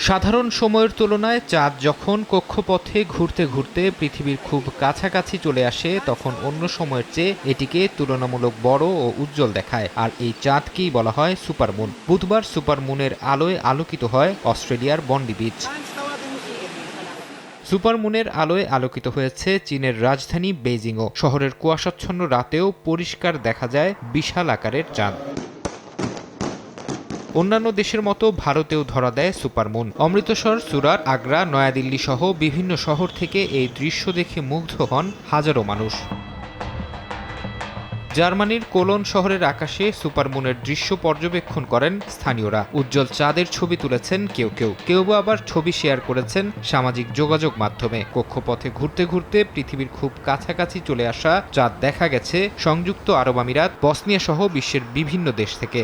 সাধারণ সময়ের তুলনায় চাঁদ যখন কক্ষপথে ঘুরতে ঘুরতে পৃথিবীর খুব কাছাকাছি চলে আসে তখন অন্য সময়ের চেয়ে এটিকে তুলনামূলক বড় ও উজ্জ্বল দেখায়। আর এই চাঁদকেই বলা হয় সুপারমুন। বুধবার সুপারমুনের আলোয় আলোকিত হয় অস্ট্রেলিয়ার বন্ডি বিচ। সুপারমুনের আলোয় আলোকিত হয়েছে চীনের রাজধানী বেইজিংও। শহরের কুয়াশাচ্ছন্ন রাতেও পরিষ্কার দেখা যায় বিশাল আকারের চাঁদ। অন্যান্য দেশের মতো ভারতেও ধরা দেয় সুপারমুন। অমৃতসর, সুরাট, আগ্রা, নয়াদিল্লি সহ বিভিন্ন শহর থেকে এই দৃশ্য দেখে মুগ্ধ হন হাজারো মানুষ। জার্মানির কোলন শহরের আকাশে সুপারমুনের দৃশ্য পর্যবেক্ষণ করেন স্থানীয়রা। উজ্জ্বল চাঁদের ছবি তুলেছেন কেউ বা আবার ছবি শেয়ার করেছেন সামাজিক যোগাযোগ মাধ্যমে। কক্ষপথে ঘুরতে ঘুরতে পৃথিবীর খুব কাছাকাছি চলে আসা চাঁদ দেখা গেছে সংযুক্ত আরব আমিরাত, বসনিয়া সহ বিশ্বের বিভিন্ন দেশ থেকে।